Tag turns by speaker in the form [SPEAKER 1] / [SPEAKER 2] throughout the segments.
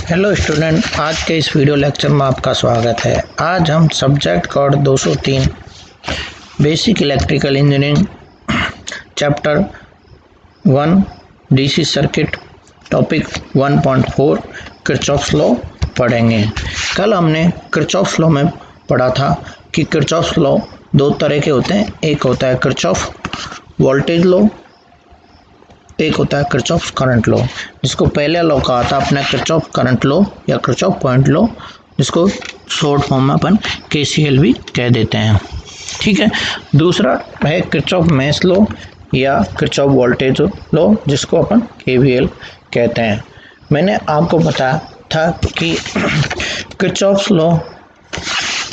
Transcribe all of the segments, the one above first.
[SPEAKER 1] Hello student, आज के इस वीडियो लेक्चर में आपका स्वागत है। आज हम subject code 203 basic electrical engineering chapter 1 DC circuit topic 1.4 Kirchhoff's law पढ़ेंगे। कल हमने किरचॉफ्स लॉ में पढ़ा था कि किरचॉफ्स लॉ दो तरह के होते हैं। एक होता है किरचॉफ वोल्टेज लॉ, एक होता है किरचॉफ करंट लॉ, जिसको पहले लॉ कहा था अपना किरचॉफ करंट लॉ या किरचॉफ पॉइंट लॉ, जिसको शॉर्ट फॉर्म में अपन केसीएल भी कह देते हैं। ठीक है। दूसरा है किरचॉफ मेश लॉ या किरचॉफ वोल्टेज लॉ, जिसको अपन केवीएल कहते हैं। मैंने आपको बताया था कि किरचॉफ लॉ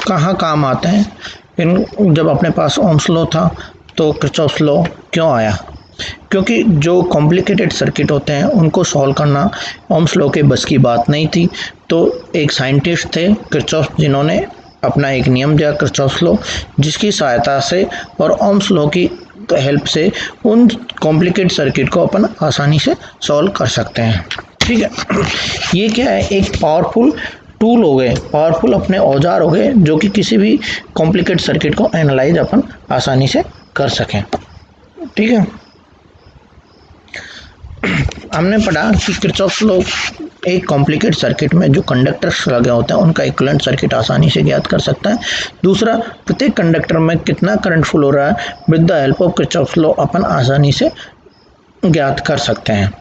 [SPEAKER 1] कहाँ काम आते हैं। जब अपने पास ओम्स लॉ था तो किरचॉफ लॉ क्यों आया? क्योंकि जो कॉम्प्लिकेटेड सर्किट होते हैं उनको सॉल्व करना ओम्स लॉ के बस की बात नहीं थी। तो एक साइंटिस्ट थे किरचॉफ, जिन्होंने अपना एक नियम दिया किरचॉफ लॉ, जिसकी सहायता से और ओम्स लॉ की हेल्प से उन कॉम्प्लिकेटेड सर्किट को अपन आसानी से सॉल्व कर सकते हैं। ठीक है। ये क्या है? एक पावरफुल टूल हो गए, पावरफुल अपने औजार हो गए, जो कि किसी भी कॉम्प्लिकेटेड सर्किट को एनालाइज अपन आसानी से कर सकें। ठीक है। हमने पढ़ा कि किरचॉफ लॉ एक कॉम्प्लिकेटेड सर्किट में जो कंडक्टर्स लगे होते हैं उनका इक्विवेलेंट सर्किट आसानी से ज्ञात कर सकता है। दूसरा, प्रत्येक कंडक्टर में कितना करंट फ्लो हो रहा है with the help of Kirchhoff law अपन आसानी से ज्ञात कर सकते हैं।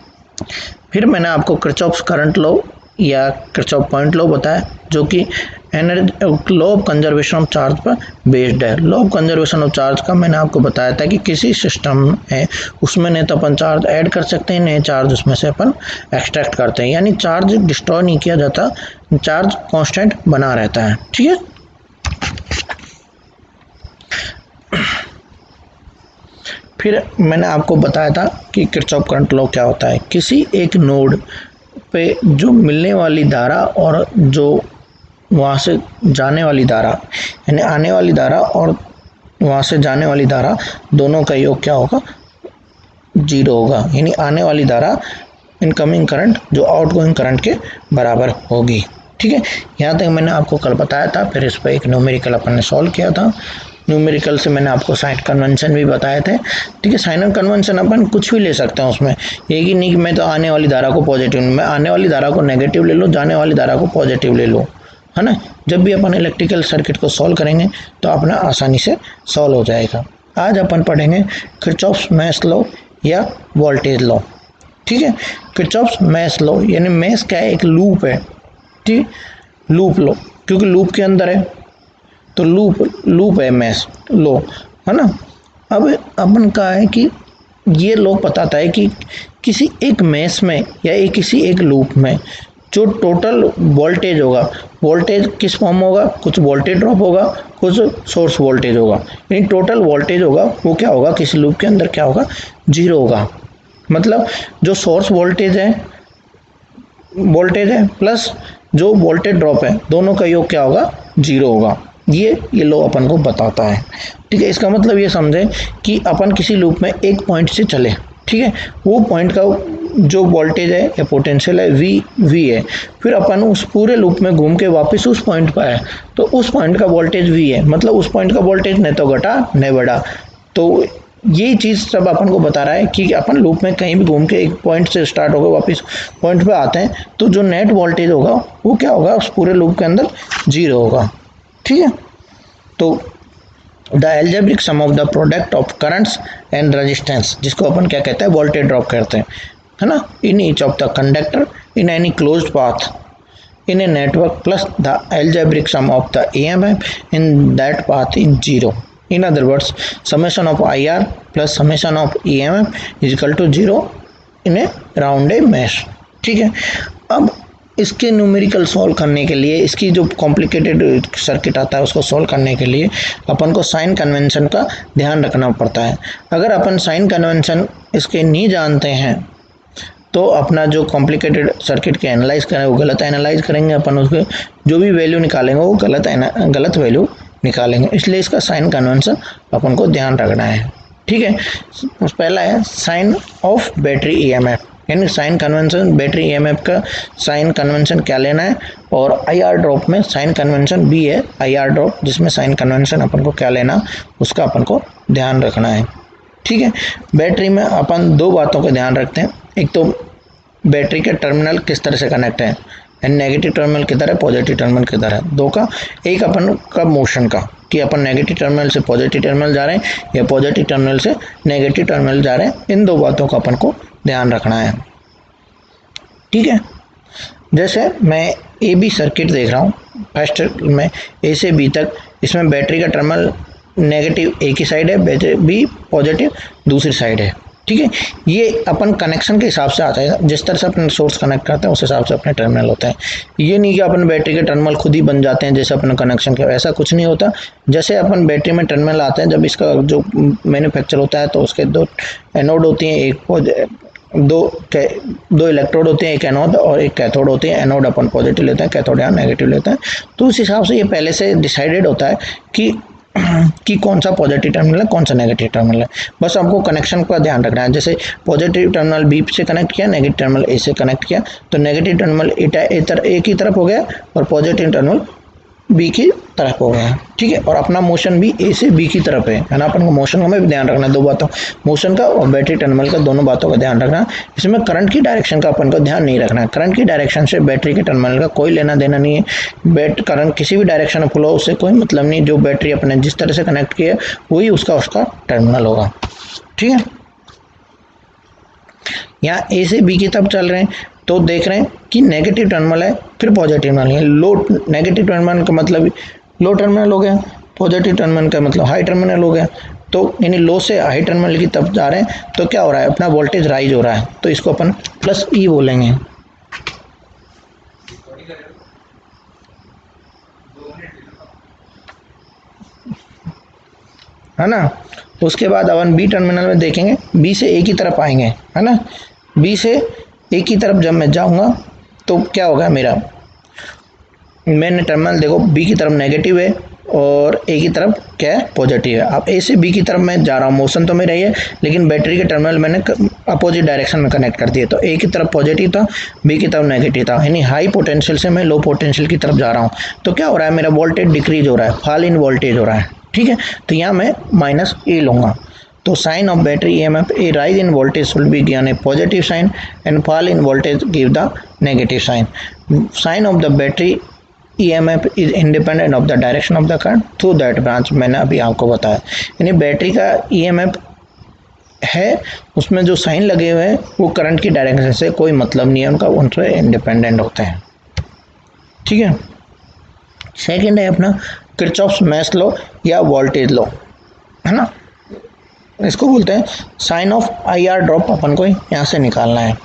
[SPEAKER 1] फिर मैंने आपको किरचॉफ करंट लॉ या किरचॉफ पॉइंट लॉ बताया, जो कि law of conservation of charge पर बेस्ड है। Law of conservation of charge का मैंने आपको बताया था कि किसी सिस्टम है उसमें नहीं तो अपन चार्ज ऐड कर सकते हैं, नहीं चार्ज उसमें से अपन एक्सट्रैक्ट करते हैं, यानी चार्ज डिस्ट्रॉय नहीं किया जाता, चार्ज कांस्टेंट बना रहता है। ठीक है। फिर मैंने आपको बताया था कि किरचॉफ करंट लॉ क्या होता है। किसी एक नोड पे जो मिलने वाली धारा और जो वहाँ से जाने वाली धारा, यानी आने वाली धारा और वहाँ से जाने वाली धारा, दोनों का योग क्या होगा? जीरो होगा। यानी आने वाली धारा इनकमिंग करंट जो आउटगोइंग करंट के बराबर होगी। ठीक है। यहाँ तक मैंने आपको कल बताया था। फिर इस पर एक न्यूमेरिकल अपन ने सॉल्व किया था। न्यूमेरिकल से मैंने आपको साइन कन्वेंशन भी बताए थे। ठीक है। साइन कन्वेंशन अपन कुछ भी ले सकते हैं उसमें, ये कि नहीं कि मैं तो आने वाली धारा को पॉजिटिव, मैं आने वाली धारा को नेगेटिव ले लो, जाने वाली धारा को पॉजिटिव ले लो, है ना। जब भी अपन इलेक्ट्रिकल सर्किट को सॉल्व करेंगे तो अपना आसानी से सॉल्व हो जाएगा। आज अपन पढ़ेंगे किरचॉफ मेश लॉ या वोल्टेज लॉ। ठीक है। किरचॉफ मेश लॉ यानी मेश क्या है? एक लूप है। ठीक, लूप लॉ, क्योंकि लूप के अंदर है तो लूप है मेश लॉ, है ना। अब अपन का है कि ये लॉ बताता है कि किसी एक मेश में या किसी एक लूप में जो टोटल वोल्टेज होगा, वोल्टेज किस फॉर्म होगा? कुछ वोल्टेज ड्रॉप होगा, कुछ सोर्स वोल्टेज होगा, यानी टोटल वोल्टेज होगा वो क्या होगा? किसी लूप के अंदर क्या होगा? जीरो होगा। मतलब जो सोर्स वोल्टेज है प्लस जो वोल्टेज ड्रॉप है, दोनों का योग क्या होगा? जीरो होगा। ये लॉ अपन को बताता है। ठीक है। इसका मतलब ये समझे कि अपन किसी लूप में एक पॉइंट से चले, ठीक है, वो पॉइंट का जो वोल्टेज है या पोटेंशियल है वी है, फिर अपन उस पूरे लूप में घूम के वापस उस पॉइंट पर आए तो उस पॉइंट का वोल्टेज वी है, मतलब उस पॉइंट का वोल्टेज न तो घटा न बढ़ा। तो ये चीज़ सब अपन को बता रहा है कि अपन लूप में कहीं भी घूम के एक पॉइंट से स्टार्ट होकर वापस पॉइंट पे आते हैं तो जो नेट वोल्टेज होगा वो क्या होगा? उस पूरे लूप के अंदर जीरो होगा। ठीक है। तो the algebraic sum of the product of currents and resistance, जिसको अपन क्या कहते हैं? वोल्टेज ड्रॉप कहते हैं, है ना, in each of the conductor in any closed path in a network plus the algebraic sum of the EMF in that path in zero. In other words, summation of IR plus summation of EMF is equal to zero in a round a mesh. ठीक है। अब इसके numerical solve करने के लिए, इसकी जो complicated circuit आता है उसको सॉल्व करने के लिए अपन को साइन कन्वेंशन का ध्यान रखना पड़ता है। अगर अपन साइन कन्वेंशन इसके नहीं जानते हैं तो अपना जो कॉम्प्लिकेटेड सर्किट के एनालाइज करें वो गलत एनालाइज करेंगे, अपन उसके जो भी वैल्यू निकालेंगे वो गलत वैल्यू निकालेंगे। इसलिए इसका साइन कन्वेंशन अपन को ध्यान रखना है। ठीक है। पहला है साइन ऑफ बैटरी ईएमएफ। यानी साइन कन्वेंशन बैटरी ईएमएफ का साइन कन्वेंशन क्या लेना है, और आईआर ड्रॉप में साइन कन्वेंशन भी है आईआर ड्रॉप, जिसमें साइन कन्वेंशन अपन को क्या लेना उसका अपन को ध्यान रखना है। ठीक है, बैटरी में अपन दो बातों का ध्यान रखते हैं, एक तो बैटरी के टर्मिनल किस तरह से कनेक्ट है, नेगेटिव टर्मिनल किधर है, पॉजिटिव टर्मिनल किधर है, दो का, एक अपन का मोशन का कि अपन नेगेटिव टर्मिनल से पॉजिटिव टर्मिनल जा रहे हैं या पॉजिटिव टर्मिनल से नेगेटिव टर्मिनल जा रहे हैं, इन दो बातों का अपन को ध्यान रखना है। ठीक है, जैसे मैं ए बी सर्किट देख रहा हूँ, फर्स्ट में ए से बी तक, इसमें बैटरी का टर्मिनल नेगेटिव एक ही साइड है, बैटरी बी पॉजिटिव दूसरी साइड है। ठीक है, ये अपन कनेक्शन के हिसाब से आता है, जिस तरह से अपन सोर्स कनेक्ट करते हैं उस हिसाब से अपने टर्मिनल होते हैं। ये नहीं कि अपन बैटरी के टर्मिनल खुद ही बन जाते हैं जैसे अपन कनेक्शन किया, ऐसा कुछ नहीं होता। जैसे अपन बैटरी में टर्मिनल आते हैं, जब इसका जो मैन्युफैक्चर होता है तो उसके दो एनोड होती हैं, दो इलेक्ट्रोड होते हैं, एक एनोड और एक कैथोड होती है। एनोड अपन पॉजिटिव लेते हैं, कैथोड यहाँ नेगेटिव लेते हैं। तो उस हिसाब से ये पहले से डिसाइडेड होता है कि कौन सा पॉजिटिव टर्मिनल है, कौन सा नेगेटिव टर्मिनल है। बस आपको कनेक्शन का ध्यान रखना है। जैसे पॉजिटिव टर्मिनल बी से कनेक्ट किया, नेगेटिव टर्मिनल ए से कनेक्ट किया, तो नेगेटिव टर्मिनल ए की तरफ हो गया और पॉजिटिव टर्मिनल बी की तरफ हो गया। ठीक है, और अपना मोशन भी ए से बी की तरफ है ना। अपन को मोशन का भी ध्यान रखना है, दो बातों, मोशन का और बैटरी टर्मिनल का, दोनों बातों का ध्यान रखना। इसमें करंट की डायरेक्शन का अपन को ध्यान नहीं रखना है। करंट की डायरेक्शन से बैटरी के टर्मिनल का कोई लेना देना नहीं है। करंट किसी भी डायरेक्शन में फ्लो उससे कोई मतलब नहीं, जो बैटरी अपने जिस तरह से कनेक्ट किया वही उसका टर्मिनल होगा। ठीक है, यहाँ ए से बी की तरफ चल रहे हैं तो देख रहे हैं कि नेगेटिव टर्मिनल है फिर पॉजिटिव टर्मिनल है। लो नेगेटिव टर्मिनल का मतलब लो टर्मिनल हो गया, पॉजिटिव टर्मिनल का मतलब हाई टर्मिनल हो गया। तो यानी लो से हाई टर्मिनल की तरफ जा रहे हैं तो क्या हो रहा है, अपना वोल्टेज राइज हो रहा है, तो इसको अपन प्लस ई बोलेंगे। है ना। उसके बाद अपन बी टर्मिनल में देखेंगे, बी से ए की तरफ आएंगे, है ना। बी से ए की तरफ जब मैं जाऊंगा तो क्या होगा, मैंने टर्मिनल देखो बी की तरफ नेगेटिव है और ए की तरफ क्या है, पॉजिटिव है। अब ए से बी की तरफ मैं जा रहा हूँ, मोशन तो मेरा ही है, लेकिन बैटरी के टर्मिनल मैंने अपोजिट डायरेक्शन में कनेक्ट कर दिए। तो ए की तरफ पॉजिटिव था, बी की तरफ नेगेटिव था, यानी हाई पोटेंशियल से मैं लो पोटेंशियल की तरफ जा रहा हूँ। तो क्या हो रहा है, मेरा वोल्टेज डिक्रीज हो रहा है, फॉल इन वोल्टेज हो रहा है। ठीक है, तो यहाँ मैं माइनस ए लूँगा। तो sign of battery EMF, a rise in voltage will be given a positive sign and fall in voltage give the negative sign. Sign of the battery EMF is independent of the direction of the current through that branch. मैंने अभी आपको बताया, यानी battery का EMF है, उसमें जो sign लगे हुए हैं वो करंट की डायरेक्शन से कोई मतलब नहीं है उनका, उनसे इंडिपेंडेंट होते हैं। ठीक है, सेकेंड है अपना किरचॉफ्स मेश लॉ या वोल्टेज लॉ, है ना। इसको बोलते हैं साइन ऑफ आईआर ड्रॉप, अपन को यहाँ से निकालना है।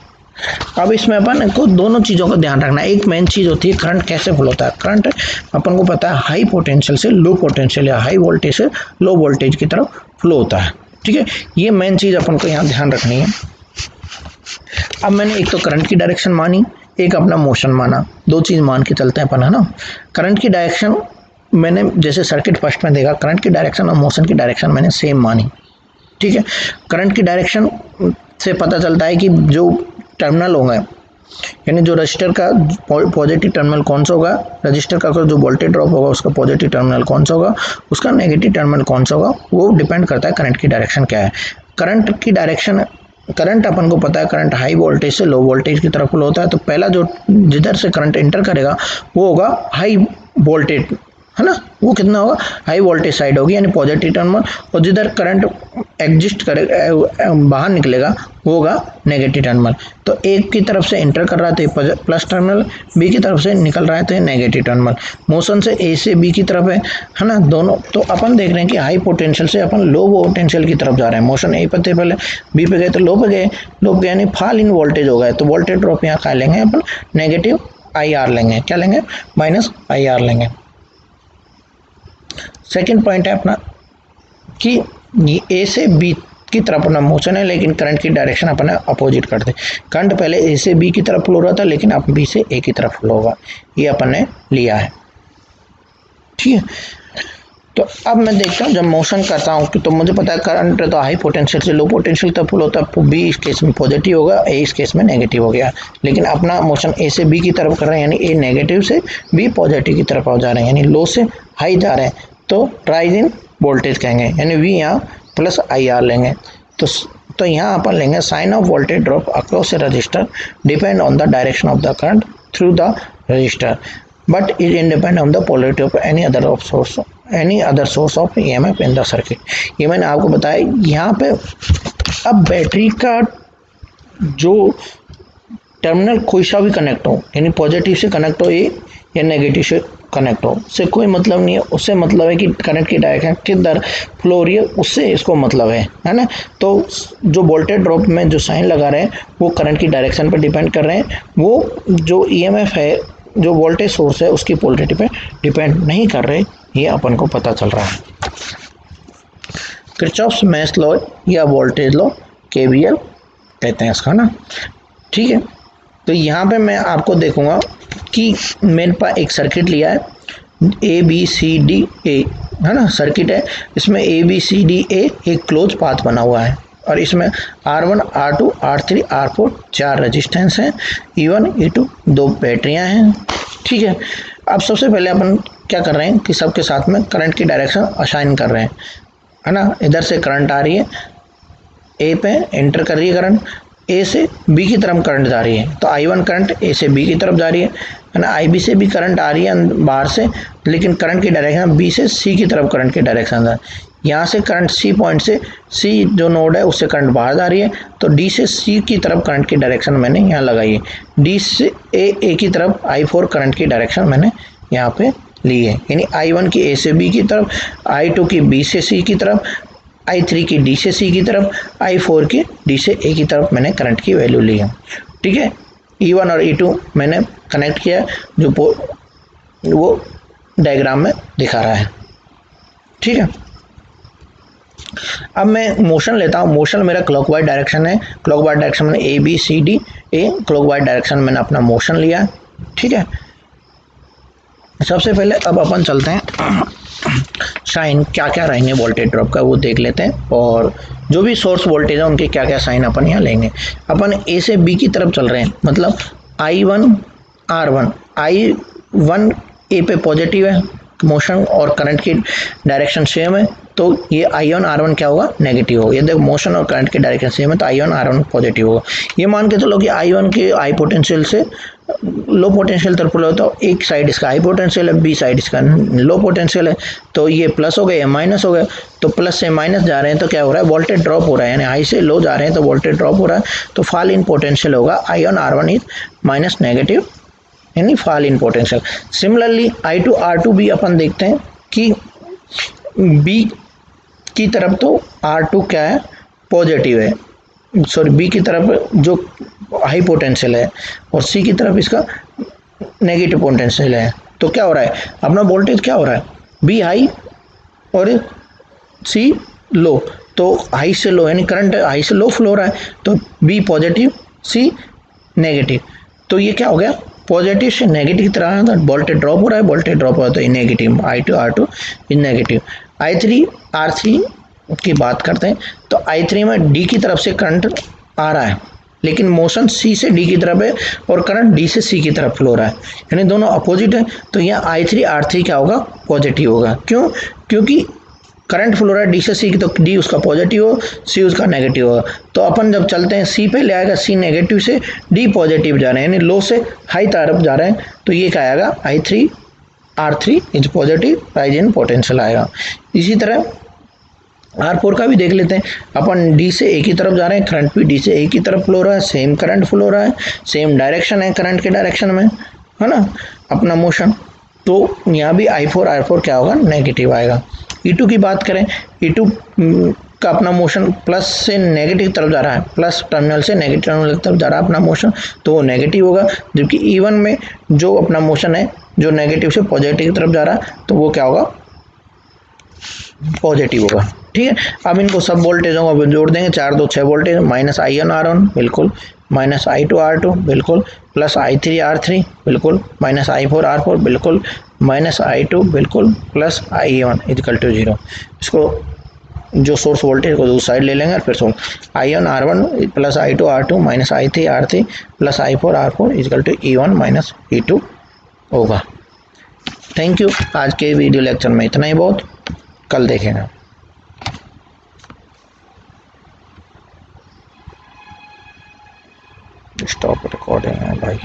[SPEAKER 1] अब इसमें अपन को दोनों चीज़ों का ध्यान रखना है। एक मेन चीज़ होती है करंट कैसे फ्लो होता है। करंट अपन को पता है हाई पोटेंशियल से लो पोटेंशियल या हाई वोल्टेज से लो वोल्टेज की तरफ फ्लो होता है। ठीक है, ये मेन चीज़ अपन को यहाँ ध्यान रखनी है। अब मैंने एक तो करंट की डायरेक्शन मानी, एक अपना मोशन माना, दो चीज़ मान के चलते हैं अपन, है ना। करंट की डायरेक्शन मैंने जैसे सर्किट फर्स्ट में देखा, करंट की डायरेक्शन और मोशन की डायरेक्शन मैंने सेम मानी। ठीक है, करंट की डायरेक्शन से पता चलता है कि जो टर्मिनल होंगे, यानी जो रजिस्टर का पॉजिटिव टर्मिनल कौन सा होगा, रजिस्टर का जो वोल्टेज ड्रॉप होगा उसका पॉजिटिव टर्मिनल कौन सा होगा, उसका नेगेटिव टर्मिनल कौन सा होगा, वो डिपेंड करता है करंट की डायरेक्शन क्या है। करंट की डायरेक्शन, करंट अपन को पता है करंट हाई वोल्टेज से लो वोल्टेज की तरफ फ्लो होता है। तो पहला जो जिधर से करंट एंटर करेगा वो होगा हाई वोल्टेज, है ना, वो कितना होगा, हाई वोल्टेज साइड होगी, यानी पॉजिटिव टर्मिनल। और जिधर करंट एग्जिस्ट करेगा, बाहर निकलेगा, वो होगा नेगेटिव टर्मिनल। तो एक की तरफ से एंटर कर रहा है तो ये प्लस टर्मिनल, बी की तरफ से निकल रहा है तो ये नेगेटिव टर्मिनल। मोशन से ए से बी की तरफ है ना, दोनों। तो अपन देख रहे हैं कि हाई पोटेंशियल से अपन लो पोटेंशियल की तरफ जा रहे हैं। मोशन ए पर थे पहले, बी पे गए तो लो पे गए, लो पे यानी फॉल इन वोल्टेज हो गए। तो वोल्टेज ड्रॉप यहाँ क्या लेंगे अपन, नेगेटिव आई आर लेंगे। क्या लेंगे, माइनस आई आर लेंगे। सेकेंड पॉइंट है अपना कि ए से बी की तरफ अपना मोशन है, लेकिन करंट की डायरेक्शन अपन अपोजिट करते। करंट पहले ए से बी की तरफ फ्लो रहा था, लेकिन अब बी से ए की तरफ फ्लो होगा, ये अपन ने लिया है। ठीक है, तो अब मैं देखता हूँ जब मोशन करता हूँ तो मुझे पता है करंट तो हाई पोटेंशियल से लो पोटेंशियल तक फ्लो होता है, बी इस केस में पॉजिटिव होगा, ए इस केस में नेगेटिव हो गया। लेकिन अपना मोशन ए से बी की तरफ कर रहे हैं, यानी ए नेगेटिव से बी पॉजिटिव की तरफ जा रहे हैं, यानी लो से हाई जा रहे हैं, तो राइज इन वोल्टेज कहेंगे, यानी वी यहाँ प्लस आई आर लेंगे। तो यहाँ अपन लेंगे sign of voltage drop across a resistor depend on the direction of the current through the resistor but is independent on the polarity of any other source of EMF in the circuit. ये मैंने आपको बताया। यहाँ पे अब battery का जो terminal कोई सा भी कनेक्ट हो, यानी पॉजिटिव से कनेक्ट हो ये या नेगेटिव से कनेक्ट हो, उससे कोई मतलब नहीं है। उससे मतलब है कि करंट की डायरेक्शन किधर फ्लो हो रही है, उससे इसको मतलब है ना। तो जो वोल्टेज ड्रॉप में जो साइन लगा रहे हैं वो करंट की डायरेक्शन पर डिपेंड कर रहे हैं, वो जो ईएमएफ है जो वोल्टेज सोर्स है उसकी पोलरिटी पे डिपेंड नहीं कर रहे, ये अपन को पता चल रहा है। किरचॉफ्स मेश लॉ या वोल्टेज लॉ केवीएल कहते हैं इसका ना, ठीक है। तो यहाँ पे मैं आपको देखूंगा कि मेरे पास एक सर्किट लिया है ए बी सी डी ए, है ना, सर्किट है। इसमें ए बी सी डी ए एक क्लोज पाथ बना हुआ है और इसमें R1 R2 R3 R4 4 resistance हैं, E1 E2 2 बैटरियां हैं, ठीक है। अब सबसे पहले अपन क्या कर रहे हैं कि सबके साथ में करंट की डायरेक्शन असाइन कर रहे हैं, है ना। इधर से करंट आ रही है, ए पे एंटर कर रही है करंट, ए से बी की तरफ करंट जा रही है, तो I1 करंट ए से बी की तरफ जा रही है ना। IB से भी करंट आ रही है बाहर से, लेकिन करंट की डायरेक्शन बी से सी की तरफ करंट की डायरेक्शन है। यहाँ से करंट सी पॉइंट से सी जो नोड है उससे करंट बाहर जा रही है, तो डी से सी की तरफ करंट की डायरेक्शन मैंने यहाँ लगाई है। डी से ए की तरफ I4 करंट की डायरेक्शन मैंने यहाँ पे ली है, यानी I1 की ए से बी की तरफ, I2 की बी से सी की तरफ, I3 की डी से सी की तरफ, I4 की डी से ए की तरफ मैंने करंट की वैल्यू ली है, ठीक है। E1 और E2 मैंने कनेक्ट किया, जो वो डायग्राम में दिखा रहा है, ठीक है। अब मैं मोशन लेता हूँ। मोशन मेरा क्लॉकवाइज डायरेक्शन है, क्लॉकवाइज डायरेक्शन में A B C D A, clockwise direction मैंने अपना मोशन लिया, ठीक है। सबसे पहले अब अपन चलते हैं साइन क्या क्या रहेंगे वोल्टेज ड्रॉप का वो देख लेते हैं, और जो भी सोर्स वोल्टेज है उनके क्या क्या साइन अपन यहाँ लेंगे। अपन ए से बी की तरफ चल रहे हैं, मतलब I1 R1, I1 ए पे पॉजिटिव है मोशन और करंट की डायरेक्शन सेम है, तो ये I1 R1 क्या होगा, नेगेटिव होगा। ये देखो मोशन और करंट की डायरेक्शन सेम है तो I1 R1 पॉजिटिव होगा। ये मान के चलो कि I1 के हाई पोटेंशियल से लो पोटेंशियल तरफ फ्लो होता है, एक साइड इसका हाई पोटेंशियल है, बी साइड इसका लो पोटेंशियल है, तो ये प्लस हो गया, ये माइनस हो गया। तो प्लस से माइनस जा रहे हैं तो क्या हो रहा है, वोल्टेज ड्रॉप हो रहा है, यानी हाई से लो जा रहे हैं तो वोल्टेज ड्रॉप हो रहा है, तो फॉल इन पोटेंशियल होगा। I1 R1 is minus negative, यानी fall in potential. Similarly I2 R2 भी अपन देखते हैं कि बी की तरफ तो R2 क्या है, पॉजिटिव है, सॉरी बी की तरफ जो हाई पोटेंशियल है और सी की तरफ इसका नेगेटिव पोटेंशियल है, तो क्या हो रहा है, अपना वोल्टेज क्या हो रहा है, बी हाई और सी लो, तो हाई से लो यानी करंट हाई से लो फ्लो हो रहा है, तो बी पॉजिटिव सी नेगेटिव, तो ये क्या हो गया, पॉजिटिव से नेगेटिव की तरह तो वोल्टेज ड्रॉप हो रहा है, वोल्टेज ड्रॉप हो रहा है तो ये negative, I2 R2 is negative. I3 R3 की बात करते हैं तो I3 में डी की तरफ से करंट आ रहा है, लेकिन मोशन सी से डी की तरफ है और करंट डी से सी की तरफ फ्लो रहा है, यानी दोनों अपोजिट है, तो यहाँ I3 R3 क्या होगा, पॉजिटिव होगा। क्यों, क्योंकि करंट फ्लो रहा है डी से सी की, तो डी उसका पॉजिटिव हो, सी उसका नेगेटिव होगा। तो अपन जब चलते हैं सी पे ले आएगा, सी नेगेटिव से डी पॉजिटिव जा रहे हैं, यानी लो से हाई तरफ जा रहे हैं, तो ये क्या आएगा, I3 R3 is positive, rise in potential आएगा। इसी तरह R4 का भी देख लेते हैं, अपन डी से ए की तरफ जा रहे हैं, करंट भी डी से ए की तरफ फ्लो रहा है, सेम करंट फ्लो रहा है, सेम डायरेक्शन है करंट के डायरेक्शन में, है ना, अपना मोशन, तो यहाँ भी I4 R4 क्या होगा, नेगेटिव आएगा। E2 की बात करें, E2 का अपना मोशन प्लस से नेगेटिव तरफ जा रहा है, प्लस टर्मिनल से नेगेटिव टर्मिनल तरफ जा रहा है अपना मोशन, तो वो नेगेटिव होगा। जबकि E1 में जो अपना मोशन है जो नेगेटिव से पॉजिटिव की तरफ जा रहा है, तो वो क्या होगा, पॉजिटिव होगा। ठीक है, अब इनको सब वोल्टेजों को जोड़ देंगे, 4 2 6 वोल्टेज, माइनस I1 R1 बिल्कुल, माइनस I2 R2 बिल्कुल, प्लस I3 R3 बिल्कुल, माइनस I4 R4 बिल्कुल, माइनस I2 बिल्कुल, प्लस I1 इक्वल टू 0। इसको जो सोर्स वोल्टेज को दूसरी साइड ले लेंगे और फिर I1 R1 plus I2 R2 minus I3 R3 plus I4 R4 equal to E1 minus E2 होगा। थैंक यू, आज के वीडियो लेक्चर में इतना ही बहुत, कल देखेंगे। स्टॉप रिकॉर्डिंग है भाई।